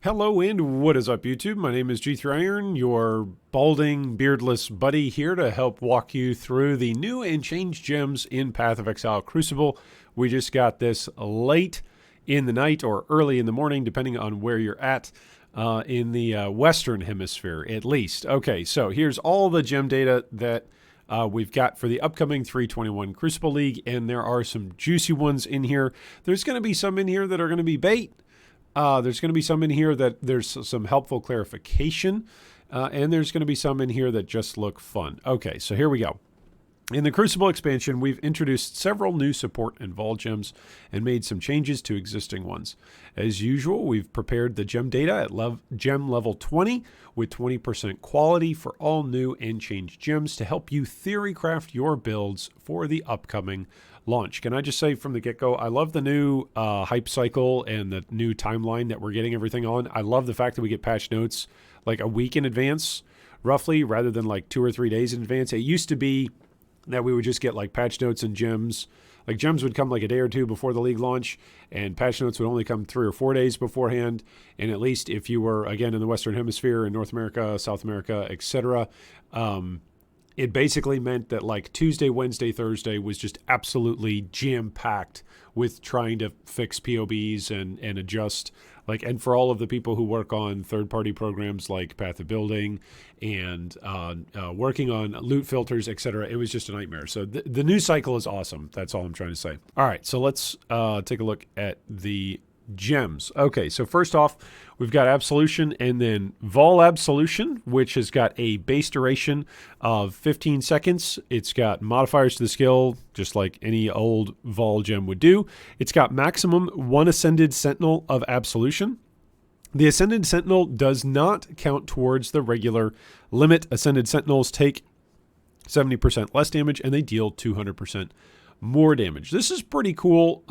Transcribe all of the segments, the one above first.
Hello and what is up, YouTube? My name is G3Iron, your balding, beardless buddy here to help walk you through the new and changed gems in Path of Exile Crucible. We just got this late in the night or early in the morning, depending on where you're at in the Western Hemisphere, at least. Okay, so here's all the gem data that we've got for the upcoming 321 Crucible League, and there are some juicy ones in here. There's going to be some in here that are going to be bait. There's going to be some in here that there's some helpful clarification, and there's going to be some in here that just look fun. Okay, so here we go. In the Crucible expansion, we've introduced several new support and Vaal gems and made some changes to existing ones. As usual, we've prepared the gem data at gem level 20 with 20% quality for all new and changed gems to help you theory craft your builds for the upcoming launch. Can I just say from the get-go, I love the new hype cycle and the new timeline that we're getting everything on. I love the fact that we get patch notes like a week in advance, roughly, rather than like 2 or 3 days in advance. It used to be that we would just get like patch notes and gems. Like gems would come like a day or two before the league launch, and patch notes would only come 3 or 4 days beforehand. And at least if you were, again, in the Western Hemisphere, in North America, South America, etc., it basically meant that like Tuesday, Wednesday, Thursday was just absolutely jam-packed with trying to fix POBs and adjust. Like, and for all of the people who work on third-party programs like Path of Building and working on loot filters, etc., it was just a nightmare. So the new cycle is awesome. That's all I'm trying to say. All right, so let's take a look at the gems. Okay, so first off, we've got Absolution and then Vaal Absolution, which has got a base duration of 15 seconds. It's got modifiers to the skill, just like any old Vaal gem would do. It's got maximum 1 Ascended Sentinel of Absolution. The Ascended Sentinel does not count towards the regular limit. Ascended Sentinels take 70% less damage and they deal 200% more damage. This is pretty cool,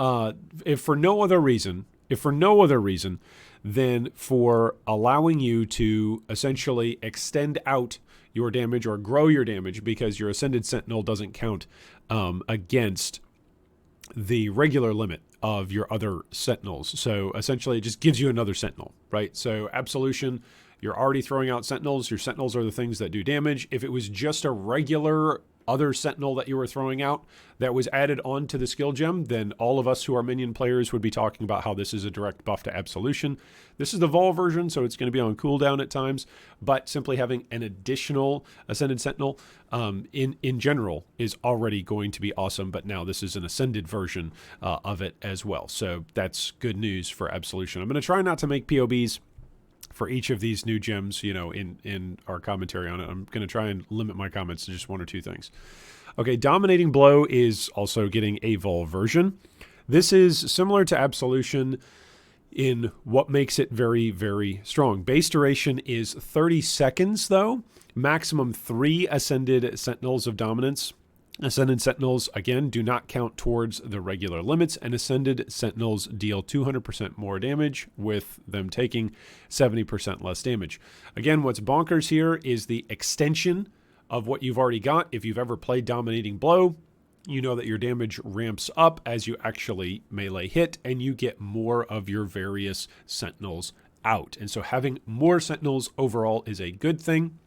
if for no other reason than for allowing you to essentially extend out your damage or grow your damage, because your Ascended Sentinel doesn't count against the regular limit of your other Sentinels. So essentially it just gives you another Sentinel, right? So Absolution, you're already throwing out Sentinels. Your Sentinels are the things that do damage. If it was just a regular other Sentinel that you were throwing out that was added onto the skill gem, then all of us who are minion players would be talking about how this is a direct buff to Absolution. This is the Vaal version, so it's going to be on cooldown at times, but simply having an additional Ascended Sentinel in general is already going to be awesome, but now this is an Ascended version of it as well. So that's good news for Absolution. I'm going to try not to make POBs for each of these new gems, you know, in our commentary on it. I'm going to try and limit my comments to just 1 or 2 things. Okay, Dominating Blow is also getting a Vaal version. This is similar to Absolution in what makes it very, very strong. Base duration is 30 seconds, though. Maximum 3 Ascended Sentinels of Dominance. Ascended Sentinels, again, do not count towards the regular limits, and Ascended Sentinels deal 200% more damage, with them taking 70% less damage. Again, what's bonkers here is the extension of what you've already got. If you've ever played Dominating Blow, you know that your damage ramps up as you actually melee hit, and you get more of your various Sentinels out. And so having more Sentinels overall is a good thing.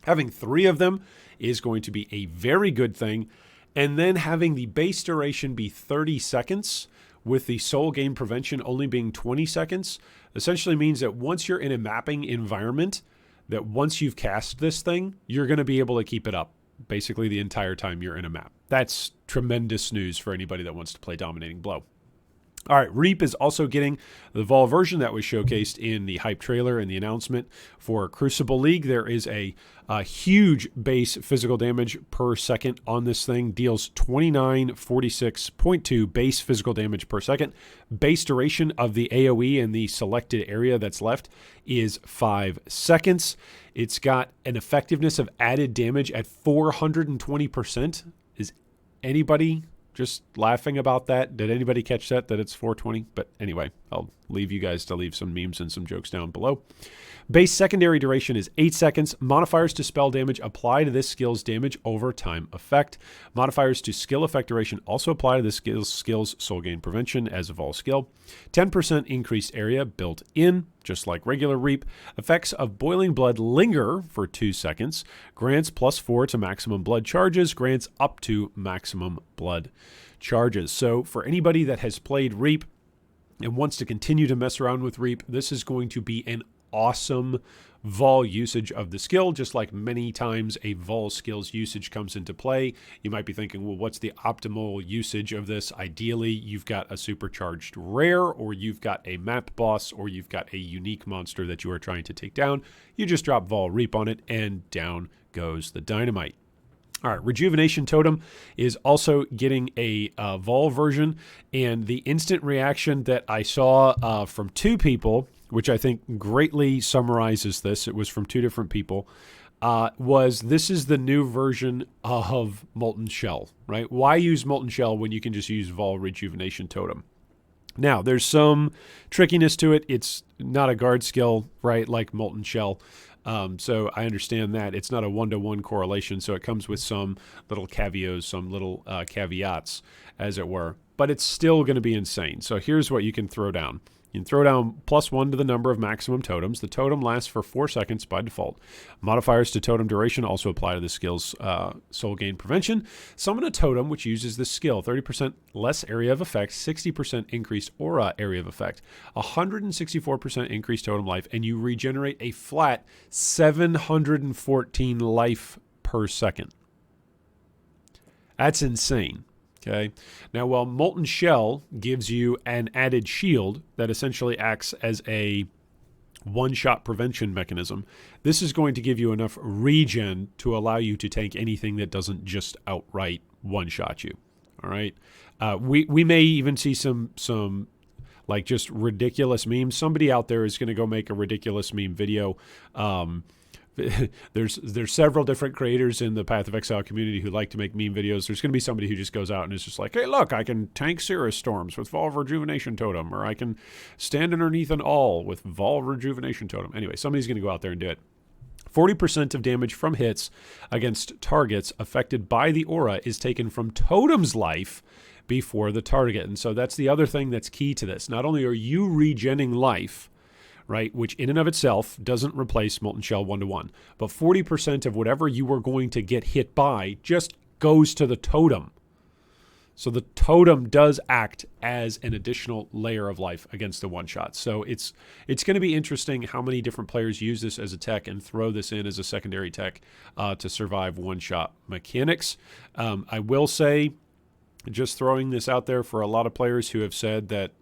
Having 3 of them is going to be a very good thing. And then having the base duration be 30 seconds with the soul gain prevention only being 20 seconds essentially means that once you're in a mapping environment, that once you've cast this thing, you're going to be able to keep it up basically the entire time you're in a map. That's tremendous news for anybody that wants to play Dominating Blow. All right, Reap is also getting the Vaal version that was showcased in the hype trailer and the announcement for Crucible League. There is a huge base physical damage per second on this thing. Deals 2946.2 base physical damage per second. Base duration of the AoE in the selected area that's left is 5 seconds. It's got an effectiveness of added damage at 420%. Is anybody just laughing about that? Did anybody catch that it's 420? But anyway, I'll leave you guys to leave some memes and some jokes down below. Base secondary duration is 8 seconds. Modifiers to spell damage apply to this skill's damage over time effect. Modifiers to skill effect duration also apply to this skill's soul gain prevention as a Vaal skill. 10% increased area built in, just like regular Reap. Effects of boiling blood linger for 2 seconds. Grants +4 to maximum blood charges. Grants up to maximum blood charges. So for anybody that has played Reap and wants to continue to mess around with Reap, this is going to be an awesome Vaal usage of the skill, just like many times a Vaal skill's usage comes into play. You might be thinking, well, what's the optimal usage of this? Ideally, you've got a supercharged rare, or you've got a map boss, or you've got a unique monster that you are trying to take down. You just drop Vaal Reap on it, and down goes the dynamite. All right, Rejuvenation Totem is also getting a Vaal version, and the instant reaction that I saw from 2 people, which I think greatly summarizes this, it was from 2 different people, was this is the new version of Molten Shell, right? Why use Molten Shell when you can just use Vaal Rejuvenation Totem? Now, there's some trickiness to it. It's not a guard skill, right, like Molten Shell. So I understand that. It's not a one-to-one correlation, so it comes with some little caveats, some little caveats, as it were. But it's still going to be insane. So here's what you can throw down. You can throw down +1 to the number of maximum totems. The totem lasts for 4 seconds by default. Modifiers to totem duration also apply to the skill's soul gain prevention. Summon a totem which uses this skill. 30% less area of effect, 60% increased aura area of effect, 164% increased totem life, and you regenerate a flat 714 life per second. That's insane. Okay. Now, while Molten Shell gives you an added shield that essentially acts as a one-shot prevention mechanism, this is going to give you enough regen to allow you to tank anything that doesn't just outright one-shot you. All right. We may even see some like just ridiculous memes. Somebody out there is going to go make a ridiculous meme video. There's several different creators in the Path of Exile community who like to make meme videos. There's going to be somebody who just goes out and is just like, hey, look, I can tank Cirrus Storms with Vaal Rejuvenation Totem, or I can stand underneath an all with Vaal Rejuvenation Totem. Anyway, somebody's going to go out there and do it. 40% of damage from hits against targets affected by the aura is taken from Totem's life before the target. And so that's the other thing that's key to this. Not only are you regenning life, right, which in and of itself doesn't replace Molten Shell 1-to-1, but 40% of whatever you are going to get hit by just goes to the totem. So the totem does act as an additional layer of life against the one-shot. So it's going to be interesting how many different players use this as a tech and throw this in as a secondary tech to survive one-shot mechanics. I will say, just throwing this out there for a lot of players who have said that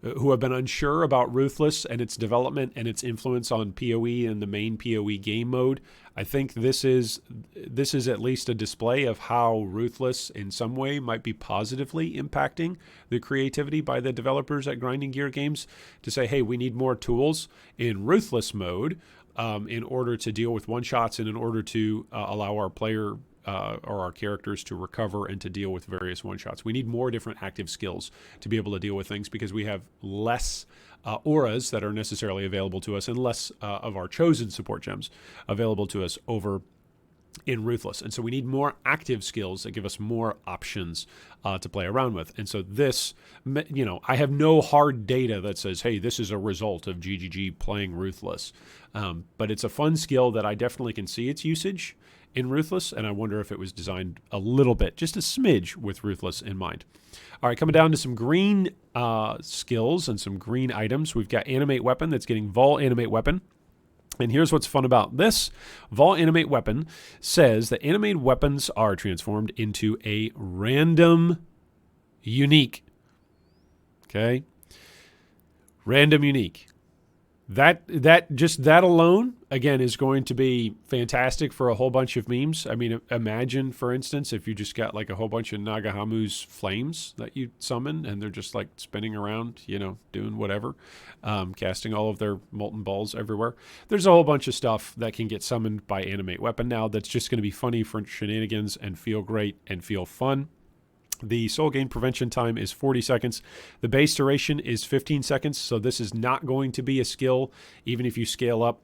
who have been unsure about Ruthless and its development and its influence on PoE and the main PoE game mode, I think this is at least a display of how Ruthless in some way might be positively impacting the creativity by the developers at Grinding Gear Games to say, hey, we need more tools in Ruthless mode in order to deal with one-shots and in order to allow our player or our characters to recover and to deal with various one-shots. We need more different active skills to be able to deal with things because we have less auras that are necessarily available to us and less of our chosen support gems available to us over in Ruthless. And so we need more active skills that give us more options to play around with. And so this, you know, I have no hard data that says, hey, this is a result of GGG playing Ruthless. But it's a fun skill that I definitely can see its usage in Ruthless, and I wonder if it was designed a little bit, just a smidge, with Ruthless in mind. All right, coming down to some green skills and some green items. We've got Animate Weapon that's getting Vaal Animate Weapon. And here's what's fun about this. Vaal Animate Weapon says that animated weapons are transformed into a random unique. Okay? Random unique. That alone, again, is going to be fantastic for a whole bunch of memes. I mean, imagine, for instance, if you just got like a whole bunch of Nagahamu's flames that you summon, and they're just like spinning around, you know, doing whatever, casting all of their molten balls everywhere. There's a whole bunch of stuff that can get summoned by Animate Weapon now that's just going to be funny for shenanigans and feel great and feel fun. The soul gain prevention time is 40 seconds. The base duration is 15 seconds, so this is not going to be a skill, even if you scale up,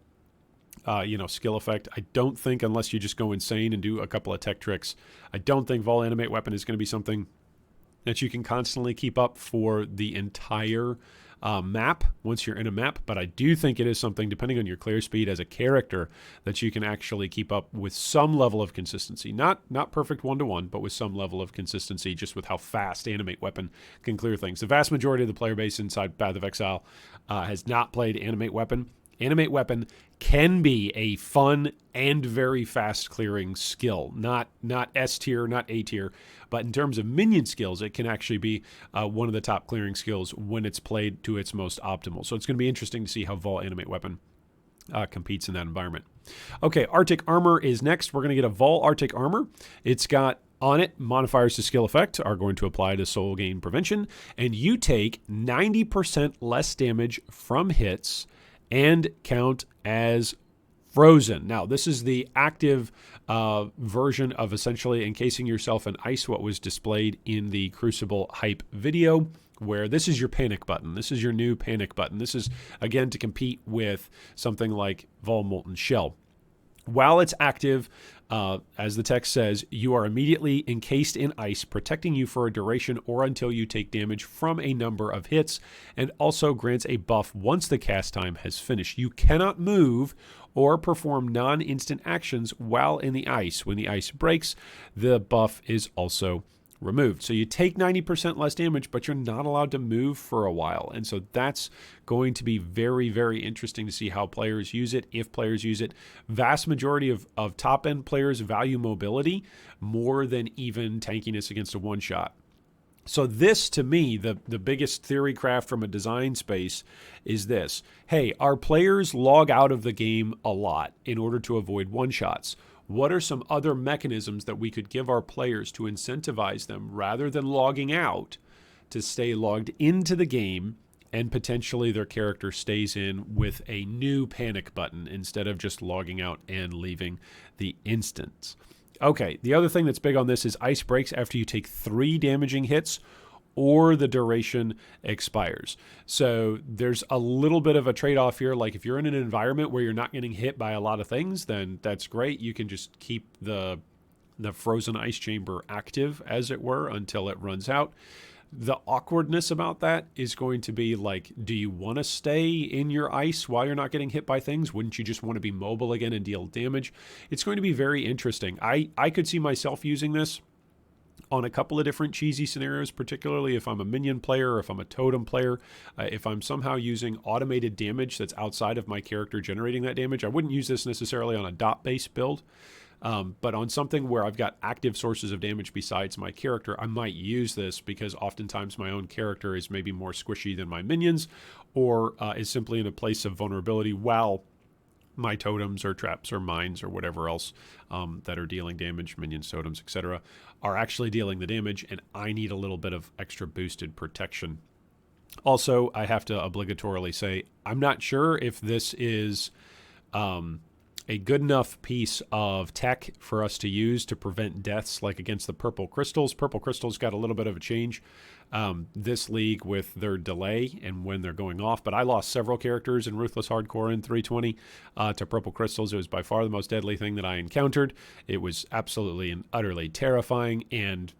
skill effect. I don't think, unless you just go insane and do a couple of tech tricks, I don't think Vaal Animate Weapon is going to be something that you can constantly keep up for the entire map once you're in a map, but I do think it is something, depending on your clear speed as a character, that you can actually keep up with some level of consistency. Not perfect one-to-one, but with some level of consistency, just with how fast Animate Weapon can clear things. The vast majority of the player base inside Path of Exile has not played Animate Weapon. Animate Weapon can be a fun and very fast clearing skill. Not S tier, not A tier, but in terms of minion skills, it can actually be one of the top clearing skills when it's played to its most optimal. So it's going to be interesting to see how Vaal Animate Weapon competes in that environment. Okay, Arctic Armor is next. We're going to get a Vaal Arctic Armor. It's got on it, modifiers to skill effect are going to apply to soul gain prevention, and you take 90% less damage from hits and count as frozen. Now, this is the active version of essentially encasing yourself in ice, what was displayed in the Crucible hype video, where this is your panic button. This is your new panic button. This is, again, to compete with something like Vaal Molten Shell. While it's active, as the text says, you are immediately encased in ice, protecting you for a duration or until you take damage from a number of hits, and also grants a buff once the cast time has finished. You cannot move or perform non-instant actions while in the ice. When the ice breaks, the buff is also removed. So you take 90% less damage, but you're not allowed to move for a while. And so that's going to be very, very interesting to see how players use it, if players use it. Vast majority of top-end players value mobility more than even tankiness against a one-shot. So this, to me, the biggest theory craft from a design space is this. Hey, our players log out of the game a lot in order to avoid one-shots. What are some other mechanisms that we could give our players to incentivize them, rather than logging out, to stay logged into the game, and potentially their character stays in with a new panic button instead of just logging out and leaving the instance? Okay, the other thing that's big on this is ice breaks after you take 3 damaging hits or the duration expires. So there's a little bit of a trade-off here. Like if you're in an environment where you're not getting hit by a lot of things, then that's great. You can just keep the frozen ice chamber active, as it were, until it runs out. The awkwardness about that is going to be like, do you want to stay in your ice while you're not getting hit by things? Wouldn't you just want to be mobile again and deal damage? It's going to be very interesting. I could see myself using this on a couple of different cheesy scenarios, particularly if I'm a minion player or if I'm a totem player. If I'm somehow using automated damage that's outside of my character generating that damage, I wouldn't use this necessarily on a dot-based build. But on something where I've got active sources of damage besides my character, I might use this because oftentimes my own character is maybe more squishy than my minions, or is simply in a place of vulnerability while my totems or traps or mines or whatever else that are dealing damage, minions, totems, etc., are actually dealing the damage, and I need a little bit of extra boosted protection. Also, I have to obligatorily say, I'm not sure if this is a good enough piece of tech for us to use to prevent deaths like against the purple crystals. Purple crystals got a little bit of a change this league with their delay and when they're going off, but I lost several characters in Ruthless Hardcore in 320 to purple crystals. It was by far the most deadly thing that I encountered. It was absolutely and utterly terrifying, and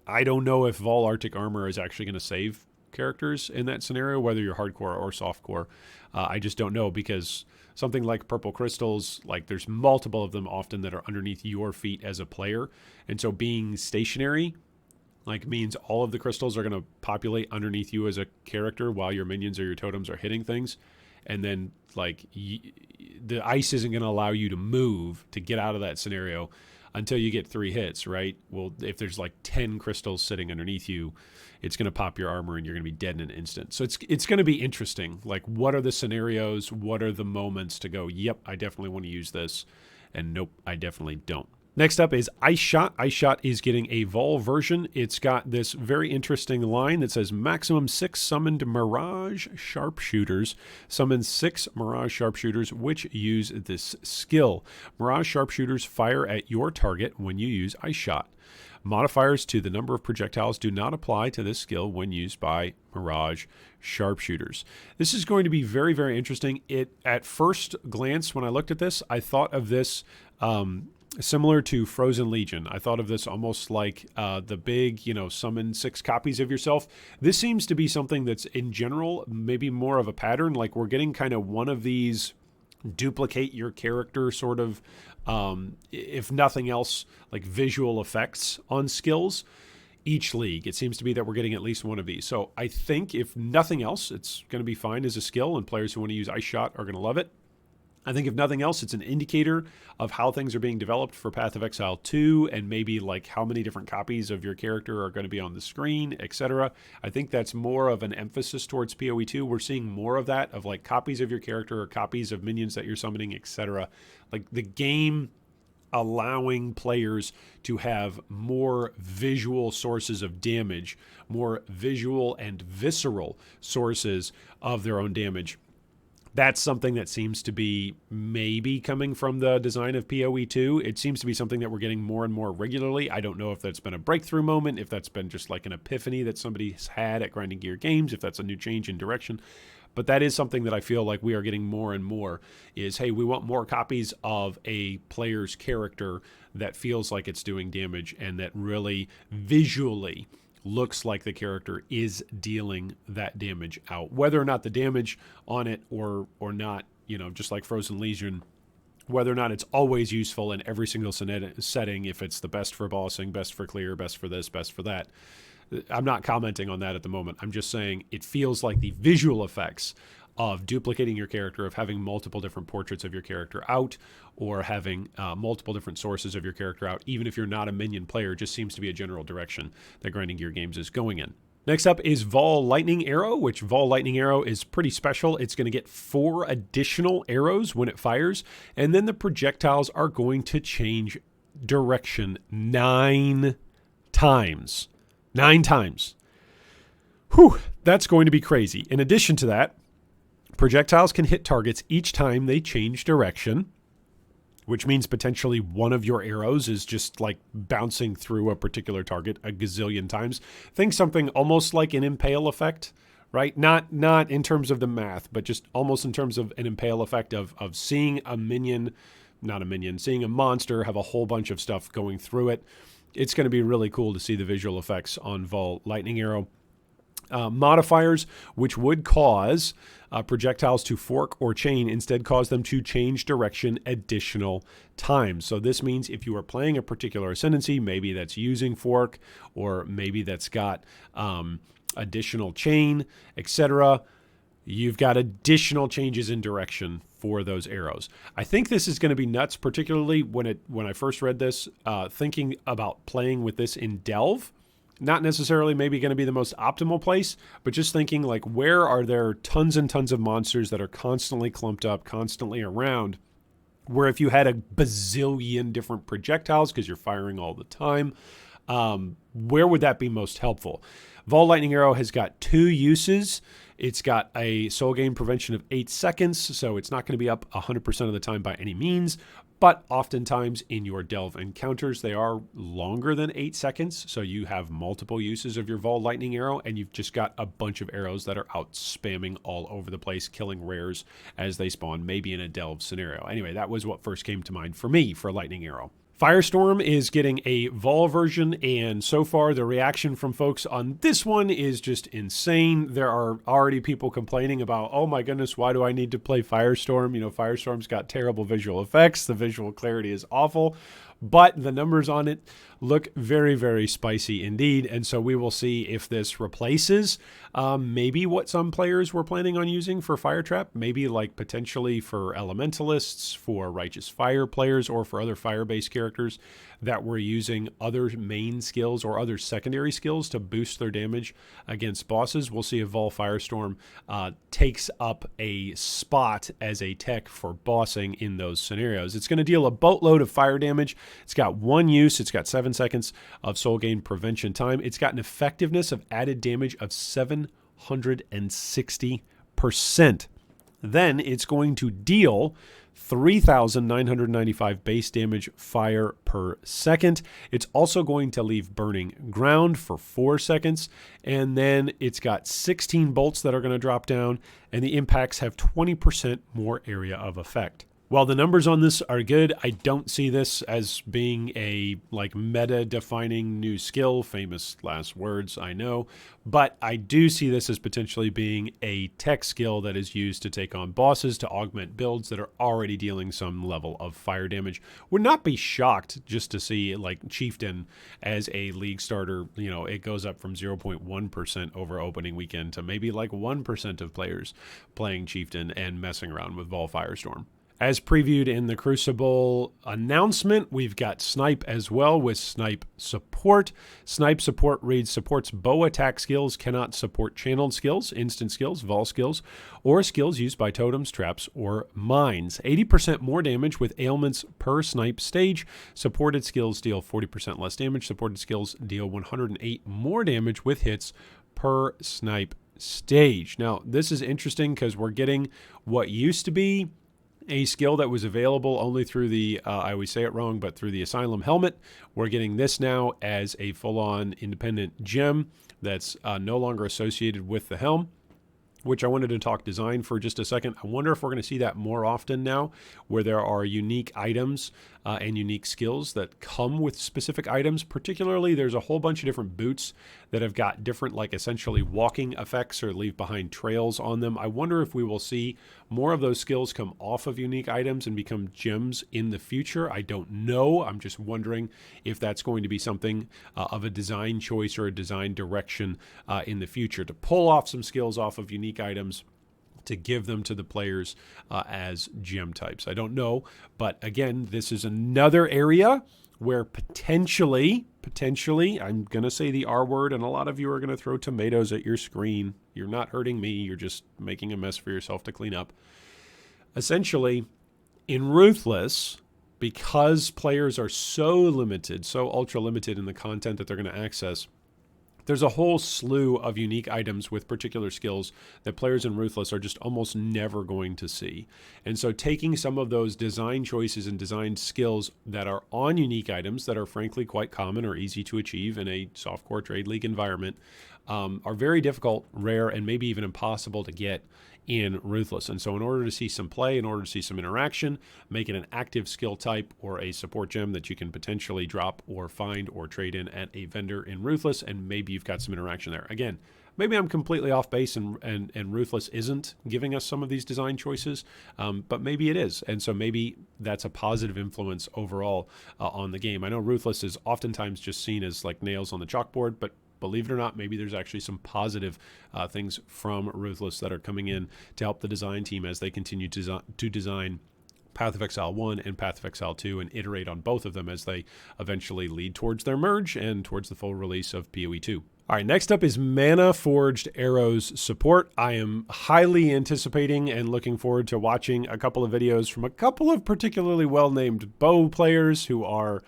I don't know if Vaal Arctic Armor is actually going to save characters in that scenario, whether you're hardcore or softcore. I just don't know, because something like purple crystals, like there's multiple of them often that are underneath your feet as a player, and so being stationary like means all of the crystals are going to populate underneath you as a character while your minions or your totems are hitting things, and then like the ice isn't going to allow you to move to get out of that scenario until you get 3 hits, right? Well, if there's like 10 crystals sitting underneath you, it's going to pop your armor and you're going to be dead in an instant. So it's going to be interesting. Like, what are the scenarios? What are the moments to go, yep, I definitely want to use this, and nope, I definitely don't. Next up is Ice Shot. Ice Shot is getting a Vaal version. It's got this very interesting line that says maximum 6 summoned Mirage Sharpshooters. Summon 6 Mirage Sharpshooters which use this skill. Mirage Sharpshooters fire at your target when you use Ice Shot. Modifiers to the number of projectiles do not apply to this skill when used by Mirage sharpshooters. This is going to be very, very interesting. At first glance, when I looked at this, I thought of this similar to Frozen Legion. I thought of this almost like the big, summon 6 copies of yourself. This seems to be something that's in general maybe more of a pattern. Like we're getting kind of one of these duplicate your character sort of, if nothing else, like visual effects on skills each league. It seems to be that we're getting at least one of these. So I think if nothing else, it's going to be fine as a skill, and players who want to use Ice Shot are going to love it. I think if nothing else, it's an indicator of how things are being developed for Path of Exile 2, and maybe like how many different copies of your character are going to be on the screen, etc. I think that's more of an emphasis towards PoE 2. We're seeing more of that, of like copies of your character or copies of minions that you're summoning, etc. Like the game allowing players to have more visual sources of damage, more visual and visceral sources of their own damage. That's something that seems to be maybe coming from the design of PoE 2. It seems to be something that we're getting more and more regularly. I don't know if that's been a breakthrough moment, if that's been just like an epiphany that somebody's had at Grinding Gear Games, if that's a new change in direction. But that is something that I feel like we are getting more and more is, hey, we want more copies of a player's character that feels like it's doing damage and that really visually looks like the character is dealing that damage out. Whether or not the damage on it or not, just like Frozen Legion, whether or not it's always useful in every single setting, if it's the best for bossing, best for clear, best for this, best for that. I'm not commenting on that at the moment. I'm just saying it feels like the visual effects of duplicating your character, of having multiple different portraits of your character out, or having multiple different sources of your character out, even if you're not a minion player, just seems to be a general direction that Grinding Gear Games is going in. Next up is Vaal Lightning Arrow, which Vaal Lightning Arrow is pretty special. It's going to get 4 additional arrows when it fires, and then the projectiles are going to change direction 9 times. 9 times. Whew, that's going to be crazy. In addition to that, projectiles can hit targets each time they change direction, which means potentially one of your arrows is just like bouncing through a particular target a gazillion times. Think something almost like an impale effect, right? Not in terms of the math, but just almost in terms of an impale effect of seeing a minion, seeing a monster have a whole bunch of stuff going through it. It's going to be really cool to see the visual effects on Vaal Lightning Arrow. Modifiers, which would cause projectiles to fork or chain, instead cause them to change direction additional times. So this means if you are playing a particular ascendancy, maybe that's using fork, or maybe that's got additional chain, etc., you've got additional changes in direction for those arrows. I think this is going to be nuts, particularly when I first read this, thinking about playing with this in Delve. Not necessarily maybe going to be the most optimal place, but just thinking like, where are there tons and tons of monsters that are constantly clumped up, constantly around, where if you had a bazillion different projectiles because you're firing all the time, where would that be most helpful? Vaal Lightning Arrow has got 2 uses. It's got a soul gain prevention of 8 seconds, so it's not going to be up 100% of the time by any means, but oftentimes in your Delve encounters, they are longer than 8 seconds, so you have multiple uses of your Vaal Lightning Arrow, and you've just got a bunch of arrows that are out spamming all over the place, killing rares as they spawn, maybe in a Delve scenario. Anyway, that was what first came to mind for me for Lightning Arrow. Firestorm is getting a Vaal version, and so far the reaction from folks on this one is just insane. There are already people complaining about, oh my goodness, why do I need to play Firestorm? Firestorm's got terrible visual effects. The visual clarity is awful, but the numbers on it look very, very spicy indeed. And so we will see if this replaces maybe what some players were planning on using for Fire Trap, maybe like potentially for Elementalists, for Righteous Fire players, or for other fire-based characters that were using other main skills or other secondary skills to boost their damage against bosses. We'll see if Vaal Firestorm takes up a spot as a tech for bossing in those scenarios. It's going to deal a boatload of fire damage. It's got 1 use. It's got 7 seconds of soul gain prevention time. It's got an effectiveness of added damage of 760%. Then it's going to deal 3,995 base damage fire per second. It's also going to leave burning ground for 4 seconds. And then it's got 16 bolts that are going to drop down, and the impacts have 20% more area of effect. While the numbers on this are good, I don't see this as being a meta-defining new skill. Famous last words, I know. But I do see this as potentially being a tech skill that is used to take on bosses to augment builds that are already dealing some level of fire damage. Would not be shocked just to see Chieftain as a league starter. You know, it goes up from 0.1% over opening weekend to maybe 1% of players playing Chieftain and messing around with Vaal Firestorm. As previewed in the Crucible announcement, we've got Snipe as well with Snipe support. Snipe support reads, supports bow attack skills, cannot support channeled skills, instant skills, Vaal skills, or skills used by totems, traps, or mines. 80% more damage with ailments per Snipe stage. Supported skills deal 40% less damage. Supported skills deal 108 more damage with hits per Snipe stage. Now, this is interesting because we're getting what used to be a skill that was available only through the, I always say it wrong, but through the Asylum helmet. We're getting this now as a full-on independent gem that's no longer associated with the helm, which I wanted to talk design for just a second. I wonder if we're going to see that more often now, where there are unique items and unique skills that come with specific items. Particularly, there's a whole bunch of different boots that have got different, essentially walking effects or leave behind trails on them. I wonder if we will see more of those skills come off of unique items and become gems in the future. I don't know. I'm just wondering if that's going to be something of a design choice or a design direction in the future, to pull off some skills off of unique items to give them to the players as gem types. I don't know, but again, this is another area where potentially, I'm going to say the R word, and a lot of you are going to throw tomatoes at your screen. You're not hurting me. You're just making a mess for yourself to clean up. Essentially, in Ruthless, because players are so limited, so ultra limited in the content that they're going to access, there's a whole slew of unique items with particular skills that players in Ruthless are just almost never going to see. And so taking some of those design choices and design skills that are on unique items that are frankly quite common or easy to achieve in a softcore trade league environment are very difficult, rare, and maybe even impossible to get in Ruthless. And so in order to see some play, in order to see some interaction, make it an active skill type or a support gem that you can potentially drop or find or trade in at a vendor in Ruthless, and maybe you've got some interaction there. Again, maybe I'm completely off base and Ruthless isn't giving us some of these design choices, but maybe it is. And so maybe that's a positive influence overall on the game. I know Ruthless is oftentimes just seen as nails on the chalkboard, but believe it or not, maybe there's actually some positive things from Ruthless that are coming in to help the design team as they continue to design Path of Exile 1 and Path of Exile 2 and iterate on both of them as they eventually lead towards their merge and towards the full release of PoE 2. All right, next up is Manaforged Arrows support. I am highly anticipating and looking forward to watching a couple of videos from a couple of particularly well-named bow players who are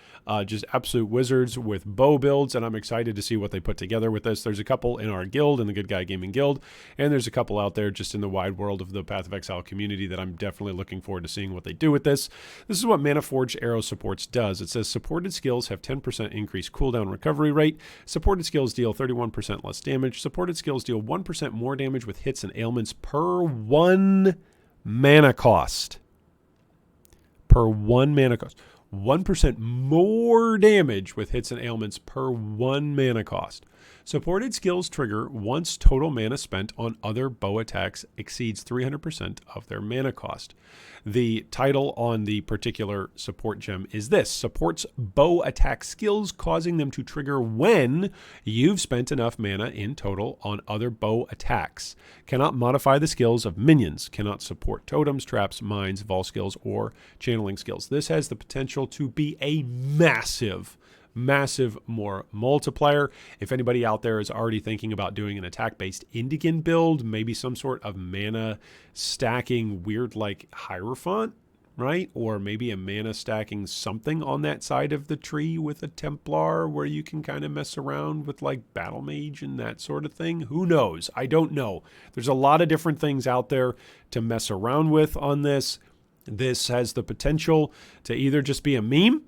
just absolute wizards with bow builds, and I'm excited to see what they put together with this. There's a couple in our guild, in the Good Guy Gaming Guild, and there's a couple out there just in the wide world of the Path of Exile community that I'm definitely looking forward to seeing what they do with this. This is what Manaforged Arrows supports does. It says supported skills have 10% increased cooldown recovery rate. Supported skills deal 31% less damage. Supported skills deal 1% more damage with hits and ailments per 1 mana cost. Per 1 mana cost. 1% more damage with hits and ailments per 1 mana cost. Supported skills trigger once total mana spent on other bow attacks exceeds 300% of their mana cost. The title on the particular support gem is this: supports bow attack skills, causing them to trigger when you've spent enough mana in total on other bow attacks. Cannot modify the skills of minions. Cannot support totems, traps, mines, Vaal skills, or channeling skills. This has the potential to be a massive more multiplier. If anybody out there is already thinking about doing an attack-based Indigan build, maybe some sort of mana stacking weird Hierophant right? Or maybe a mana stacking something on that side of the tree with a Templar where you can kind of mess around with like Battle Mage and that sort of thing. Who knows? I don't know. There's a lot of different things out there to mess around with on this. This has the potential to either just be a meme,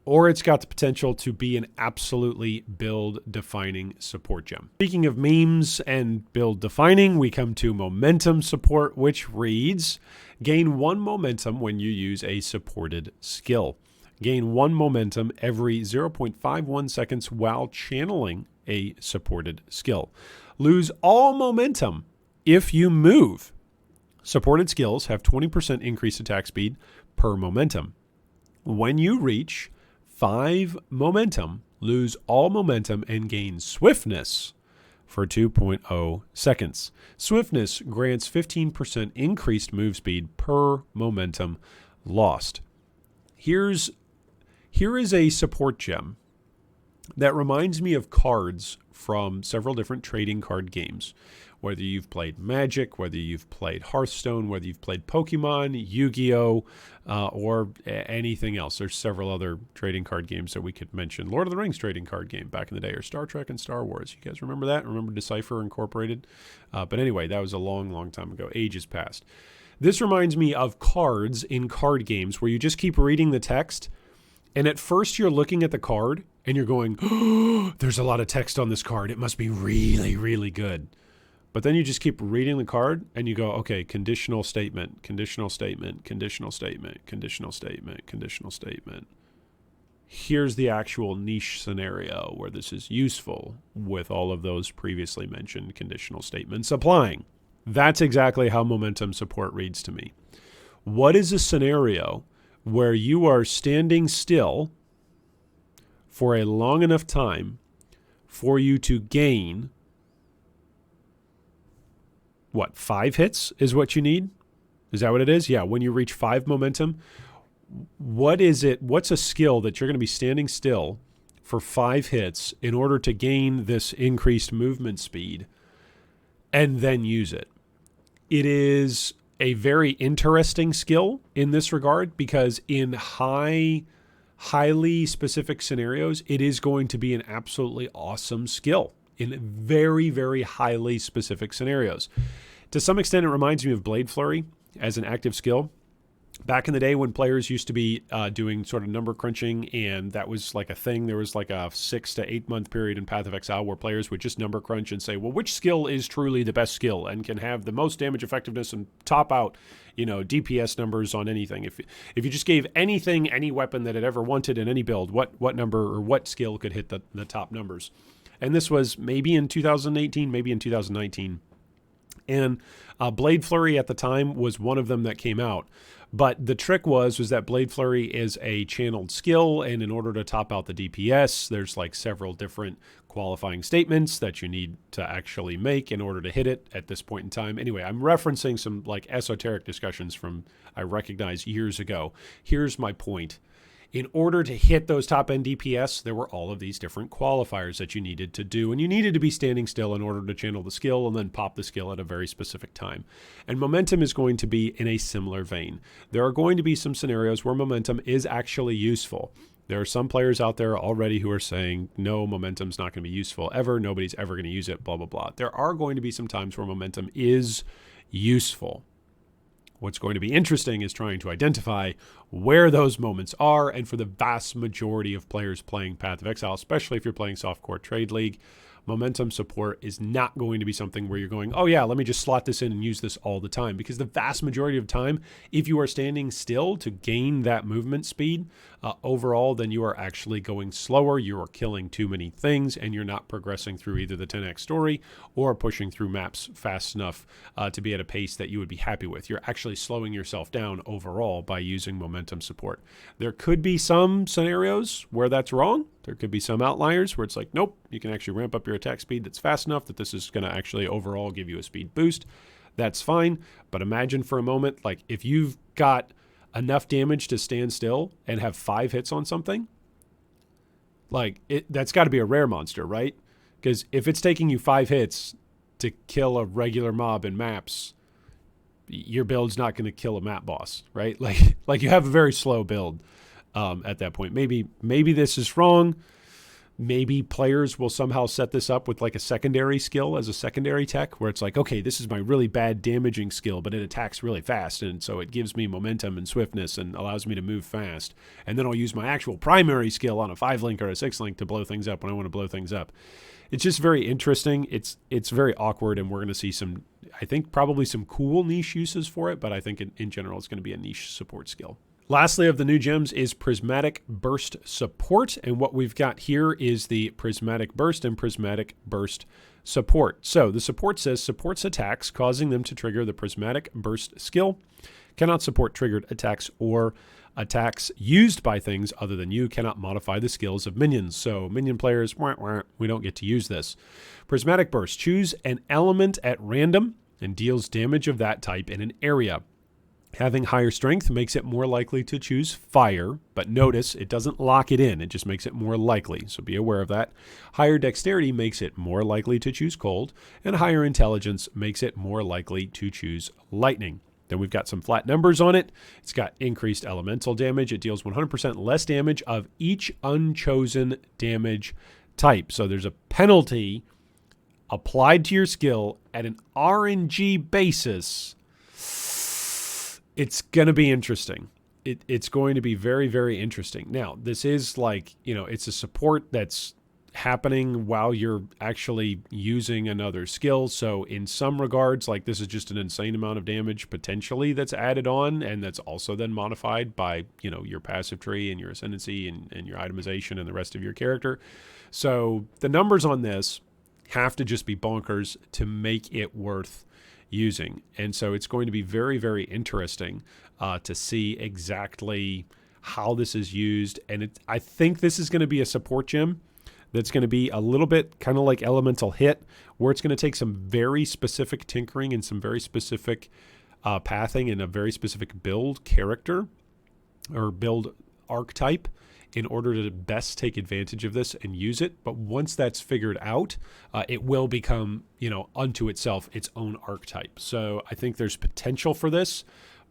or it's got the potential to be an absolutely build-defining support gem. Speaking of memes and build-defining, we come to momentum support, which reads, gain 1 momentum when you use a supported skill. Gain 1 momentum every 0.51 seconds while channeling a supported skill. Lose all momentum if you move. Supported skills have 20% increased attack speed per momentum. When you reach 5 momentum, lose all momentum and gain swiftness for 2.0 seconds. Swiftness grants 15% increased move speed per momentum lost. Here is a support gem that reminds me of cards from several different trading card games. Whether you've played Magic, whether you've played Hearthstone, whether you've played Pokemon, Yu-Gi-Oh, or anything else. There's several other trading card games that we could mention. Lord of the Rings trading card game back in the day, or Star Trek and Star Wars. You guys remember that? Remember Decipher Incorporated? But anyway, that was a long, long time ago. Ages past. This reminds me of cards in card games where you just keep reading the text, and at first you're looking at the card, and you're going, oh, there's a lot of text on this card. It must be really, really good. But then you just keep reading the card and you go, okay, conditional statement, conditional statement, conditional statement, conditional statement, conditional statement. Here's the actual niche scenario where this is useful with all of those previously mentioned conditional statements applying. That's exactly how momentum support reads to me. What is a scenario where you are standing still for a long enough time for you to gain, what, 5 hits is what you need? Is that what it is? Yeah, when you reach 5 momentum, what is it? What's a skill that you're going to be standing still for 5 hits in order to gain this increased movement speed and then use it? It is a very interesting skill in this regard because in highly specific scenarios, it is going to be an absolutely awesome skill in very, very highly specific scenarios. To some extent, it reminds me of Blade Flurry as an active skill. Back in the day when players used to be doing sort of number crunching, and that was like a thing, there was like a 6 to 8 month period in Path of Exile where players would just number crunch and say, well, which skill is truly the best skill and can have the most damage effectiveness and top out, DPS numbers on anything. If you just gave anything, any weapon that it ever wanted in any build, what number or what skill could hit the top numbers? And this was maybe in 2018, maybe in 2019. And Blade Flurry at the time was one of them that came out. But the trick was that Blade Flurry is a channeled skill, and in order to top out the DPS, there's like several different qualifying statements that you need to actually make in order to hit it at this point in time. Anyway, I'm referencing some like esoteric discussions from, I recognize, years ago. Here's my point. In order to hit those top end DPS, there were all of these different qualifiers that you needed to do, and you needed to be standing still in order to channel the skill and then pop the skill at a very specific time. And momentum is going to be in a similar vein. There are going to be some scenarios where momentum is actually useful. There are some players out there already who are saying, no, momentum's not going to be useful ever. Nobody's ever going to use it, blah, blah, blah. There are going to be some times where momentum is useful. What's going to be interesting is trying to identify where those moments are, and for the vast majority of players playing Path of Exile, especially if you're playing Softcore Trade League, momentum support is not going to be something where you're going, oh yeah, let me just slot this in and use this all the time. Because the vast majority of time, if you are standing still to gain that movement speed overall, then you are actually going slower, you are killing too many things, and you're not progressing through either the 10x story or pushing through maps fast enough to be at a pace that you would be happy with. You're actually slowing yourself down overall by using momentum support. There could be some scenarios where that's wrong. There could be some outliers where it's like, nope, you can actually ramp up your attack speed that's fast enough that this is going to actually overall give you a speed boost. That's fine. But imagine for a moment, like if you've got enough damage to stand still and have 5 hits on something, like that's got to be a rare monster, right? Because if it's taking you 5 hits to kill a regular mob in maps, your build's not going to kill a map boss, right? Like you have a very slow build at that point. Maybe this is wrong. Maybe players will somehow set this up with like a secondary skill as a secondary tech where it's like, okay, this is my really bad damaging skill, but it attacks really fast. And so it gives me momentum and swiftness and allows me to move fast. And then I'll use my actual primary skill on a 5-link or a 6-link to blow things up when I want to blow things up. It's just very interesting. It's very awkward, and we're going to see some, I think, probably some cool niche uses for it, but I think in general it's going to be a niche support skill. Lastly of the new gems is Prismatic Burst Support, and what we've got here is the Prismatic Burst and Prismatic Burst Support. So the support says supports attacks causing them to trigger the Prismatic Burst skill, cannot support triggered attacks or attacks used by things other than you, cannot modify the skills of minions. So minion players, we don't get to use this. Prismatic Burst, choose an element at random and deals damage of that type in an area. Having higher strength makes it more likely to choose fire, but notice it doesn't lock it in. It just makes it more likely, so be aware of that. Higher dexterity makes it more likely to choose cold, and higher intelligence makes it more likely to choose lightning. Then we've got some flat numbers on it. It's got increased elemental damage. It deals 100% less damage of each unchosen damage type. So there's a penalty applied to your skill at an RNG basis. It's going to be interesting. It's going to be very, very interesting. Now, this is like, it's a support that's happening while you're actually using another skill. So in some regards, like this is just an insane amount of damage potentially that's added on, and that's also then modified by, your passive tree and your ascendancy and your itemization and the rest of your character. So the numbers on this have to just be bonkers to make it worth using. And so it's going to be very, very interesting to see exactly how this is used. And I think this is going to be a support gem that's going to be a little bit kind of like Elemental Hit, where it's going to take some very specific tinkering and some very specific pathing and a very specific build character or build archetype in order to best take advantage of this and use it. But once that's figured out, it will become, unto itself, its own archetype. So I think there's potential for this,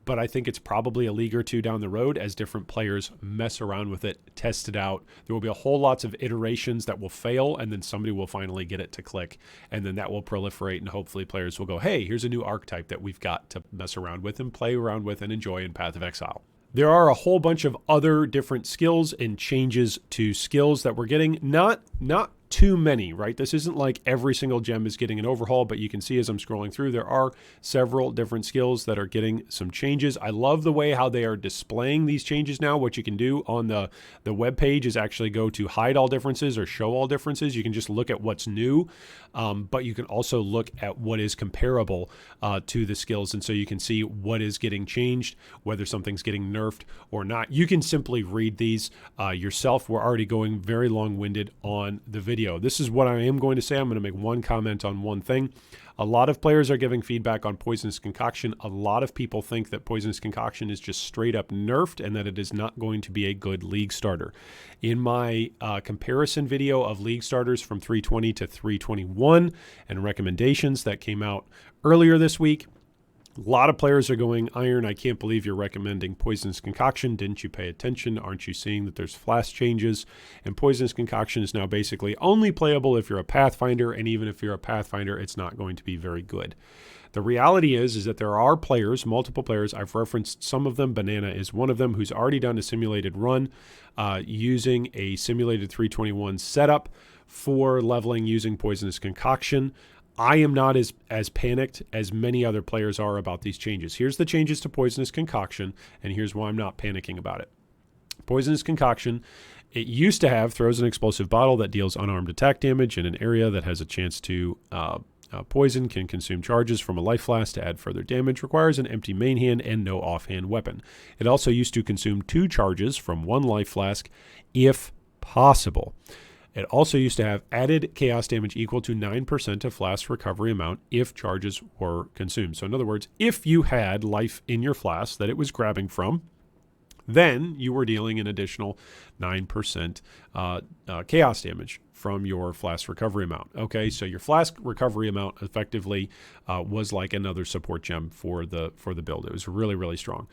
but I think it's probably a league or two down the road as different players mess around with it, test it out. There will be a whole lots of iterations that will fail, and then somebody will finally get it to click, and then that will proliferate, and hopefully players will go, hey, here's a new archetype that we've got to mess around with and play around with and enjoy in Path of Exile. There are a whole bunch of other different skills and changes to skills that we're getting. Not too many, right? This isn't like every single gem is getting an overhaul, but you can see as I'm scrolling through, there are several different skills that are getting some changes. I love the way how they are displaying these changes now. What you can do on the web page is actually go to hide all differences or show all differences. You can just look at what's new, but you can also look at what is comparable to the skills. And so you can see what is getting changed, whether something's getting nerfed or not. You can simply read these yourself. We're already going very long-winded on the video. This is what I am going to say. I'm going to make one comment on one thing. A lot of players are giving feedback on Poisonous Concoction. A lot of people think that Poisonous Concoction is just straight up nerfed and that it is not going to be a good league starter. In my comparison video of league starters from 320 to 321 and recommendations that came out earlier this week, a lot of players are going, Iron, I can't believe you're recommending Poisonous Concoction. Didn't you pay attention? Aren't you seeing that there's flash changes? And Poisonous Concoction is now basically only playable if you're a Pathfinder, and even if you're a Pathfinder, it's not going to be very good. The reality is that there are players, multiple players, I've referenced some of them, Banana is one of them, who's already done a simulated run using a simulated 321 setup for leveling using Poisonous Concoction. I am not as panicked as many other players are about these changes. Here's the changes to Poisonous Concoction, and here's why I'm not panicking about it. Poisonous Concoction, it used to have throws an explosive bottle that deals unarmed attack damage in an area that has a chance to poison, can consume charges from a life flask to add further damage, requires an empty main hand and no offhand weapon. It also used to consume 2 charges from 1 life flask if possible. It also used to have added chaos damage equal to 9% of flask recovery amount if charges were consumed. So in other words, if you had life in your flask that it was grabbing from, then you were dealing an additional 9% chaos damage from your flask recovery amount. Okay, so your flask recovery amount effectively was like another support gem for the build. It was really, really strong.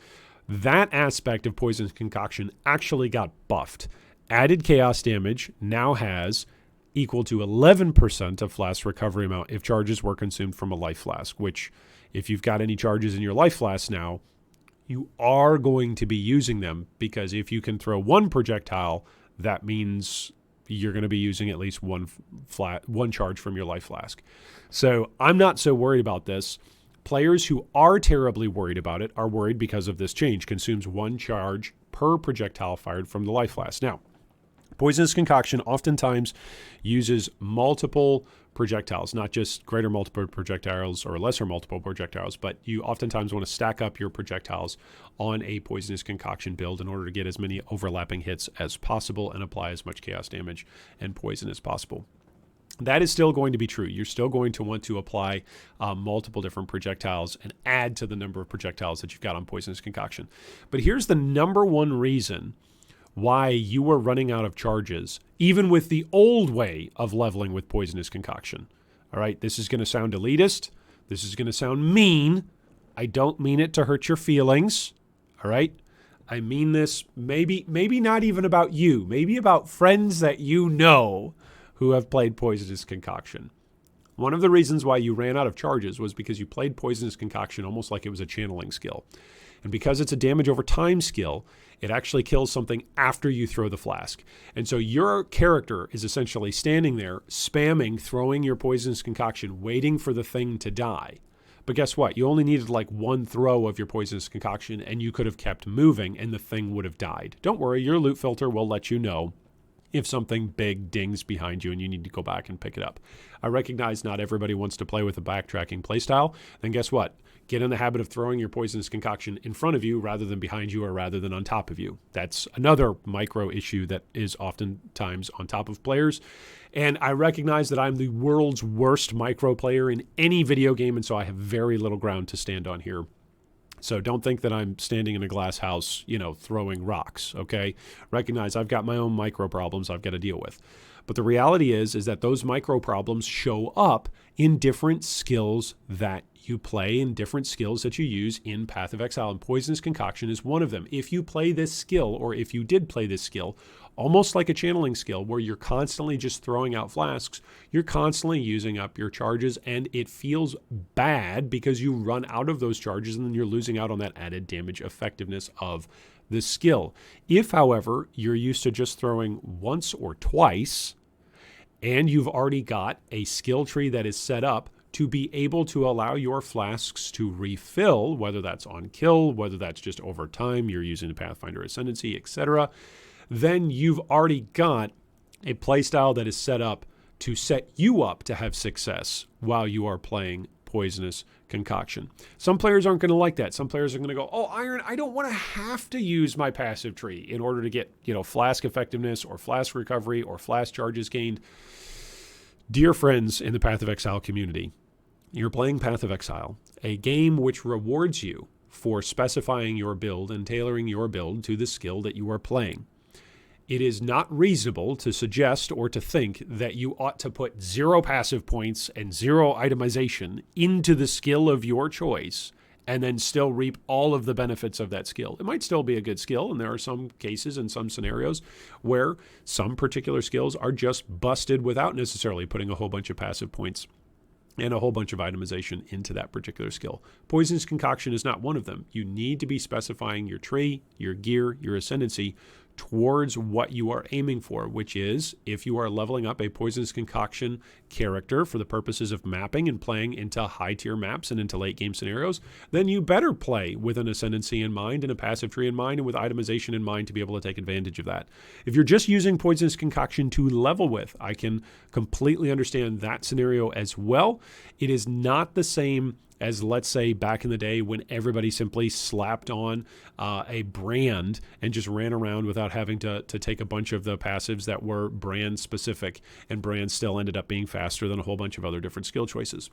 That aspect of Poisonous Concoction actually got buffed. Added chaos damage now has equal to 11% of flask recovery amount if charges were consumed from a life flask, which if you've got any charges in your life flask now, you are going to be using them, because if you can throw one projectile, that means you're going to be using at least one charge from your life flask. So I'm not so worried about this. Players who are terribly worried about it are worried because of this change. Consumes one charge per projectile fired from the life flask. Now, Poisonous Concoction oftentimes uses multiple projectiles, not just greater multiple projectiles or lesser multiple projectiles, but you oftentimes want to stack up your projectiles on a Poisonous Concoction build in order to get as many overlapping hits as possible and apply as much chaos damage and poison as possible. That is still going to be true. You're still going to want to apply multiple different projectiles and add to the number of projectiles that you've got on Poisonous Concoction. But here's the number one reason why you were running out of charges, even with the old way of leveling with Poisonous Concoction. All right, this is going to sound elitist. This is going to sound mean. I don't mean it to hurt your feelings. All right, I mean this maybe not even about you, maybe about friends that you know who have played Poisonous Concoction. One of the reasons why you ran out of charges was because you played Poisonous Concoction almost like it was a channeling skill. And because it's a damage over time skill, it actually kills something after you throw the flask. And so your character is essentially standing there, spamming, throwing your Poisonous Concoction, waiting for the thing to die. But guess what? You only needed like one throw of your Poisonous Concoction, and you could have kept moving, and the thing would have died. Don't worry, your loot filter will let you know if something big dings behind you and you need to go back and pick it up. I recognize not everybody wants to play with a backtracking playstyle. Then guess what? Get in the habit of throwing your Poisonous Concoction in front of you rather than behind you or rather than on top of you. That's another micro issue that is oftentimes on top of players. And I recognize that I'm the world's worst micro player in any video game, and so I have very little ground to stand on here. So don't think that I'm standing in a glass house, throwing rocks, okay? Recognize I've got my own micro problems I've got to deal with. But the reality is that those micro problems show up in different skills that you play and different skills that you use in Path of Exile, and Poisonous Concoction is one of them. If you play this skill, or if you did play this skill, almost like a channeling skill where you're constantly just throwing out flasks, you're constantly using up your charges, and it feels bad because you run out of those charges and then you're losing out on that added damage effectiveness of the skill. If, however, you're used to just throwing once or twice, and you've already got a skill tree that is set up to be able to allow your flasks to refill, whether that's on kill, whether that's just over time, you're using the Pathfinder Ascendancy, etc., then you've already got a playstyle that is set up to set you up to have success while you are playing Poisonous Concoction. Some players aren't going to like that. Some players are going to go, oh, Iron, I don't want to have to use my passive tree in order to get, flask effectiveness or flask recovery or flask charges gained. Dear friends in the Path of Exile community, you're playing Path of Exile, a game which rewards you for specifying your build and tailoring your build to the skill that you are playing. It is not reasonable to suggest or to think that you ought to put 0 passive points and 0 itemization into the skill of your choice and then still reap all of the benefits of that skill. It might still be a good skill, and there are some cases and some scenarios where some particular skills are just busted without necessarily putting a whole bunch of passive points and a whole bunch of itemization into that particular skill. Poisonous Concoction is not one of them. You need to be specifying your tree, your gear, your ascendancy towards what you are aiming for, which is, if you are leveling up a Poisonous Concoction character for the purposes of mapping and playing into high-tier maps and into late-game scenarios, then you better play with an ascendancy in mind and a passive tree in mind and with itemization in mind to be able to take advantage of that. If you're just using Poisonous Concoction to level with, I can completely understand that scenario as well. It is not the same as, let's say, back in the day when everybody simply slapped on a brand and just ran around without having to take a bunch of the passives that were brand specific, and brands still ended up being faster than a whole bunch of other different skill choices.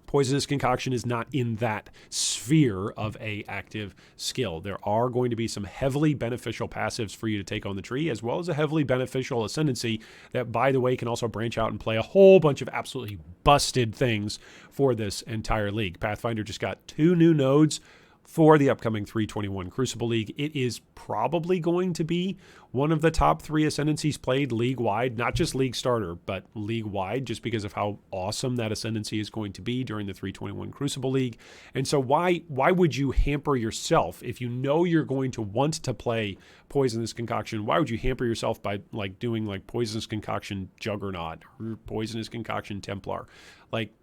Poisonous Concoction is not in that sphere of a active skill. There are going to be some heavily beneficial passives for you to take on the tree, as well as a heavily beneficial ascendancy that, by the way, can also branch out and play a whole bunch of absolutely busted things for this entire league. Pathfinder just got 2 new nodes for the upcoming 321 Crucible League. It is probably going to be one of the top 3 ascendancies played league-wide, not just league starter, but league-wide, just because of how awesome that ascendancy is going to be during the 321 Crucible League. And so why would you hamper yourself if you know you're going to want to play Poisonous Concoction? Why would you hamper yourself by doing Poisonous Concoction Juggernaut or Poisonous Concoction Templar?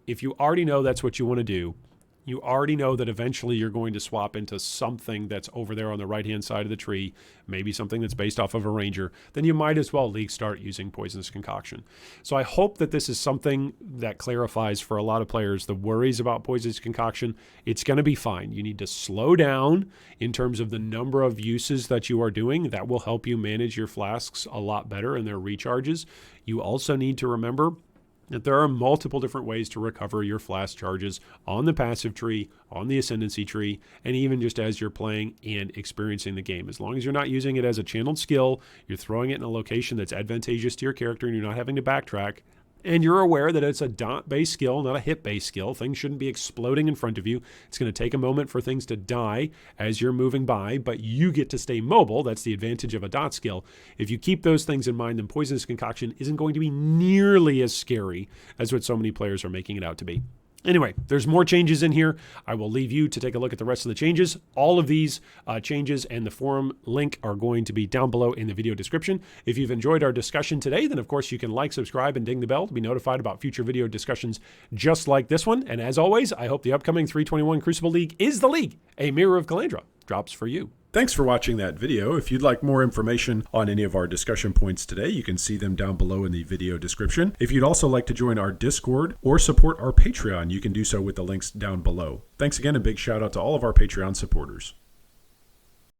If you already know that's what you want to do, you already know that eventually you're going to swap into something that's over there on the right-hand side of the tree, maybe something that's based off of a ranger, then you might as well league start using Poisonous Concoction. So I hope that this is something that clarifies for a lot of players the worries about Poisonous Concoction. It's going to be fine. You need to slow down in terms of the number of uses that you are doing. That will help you manage your flasks a lot better and their recharges. You also need to remember that there are multiple different ways to recover your flask charges on the passive tree, on the ascendancy tree, and even just as you're playing and experiencing the game. As long as you're not using it as a channeled skill, you're throwing it in a location that's advantageous to your character and you're not having to backtrack, and you're aware that it's a dot-based skill, not a hit-based skill. Things shouldn't be exploding in front of you. It's going to take a moment for things to die as you're moving by, but you get to stay mobile. That's the advantage of a dot skill. If you keep those things in mind, then Poisonous Concoction isn't going to be nearly as scary as what so many players are making it out to be. Anyway, there's more changes in here. I will leave you to take a look at the rest of the changes. All of these changes and the forum link are going to be down below in the video description. If you've enjoyed our discussion today, then of course you can like, subscribe, and ding the bell to be notified about future video discussions just like this one. And as always, I hope the upcoming 321 Crucible League is the league. A Mirror of Calandra drops for you. Thanks for watching that video. If you'd like more information on any of our discussion points today, you can see them down below in the video description. If you'd also like to join our Discord or support our Patreon, you can do so with the links down below. Thanks again, and big shout out to all of our Patreon supporters.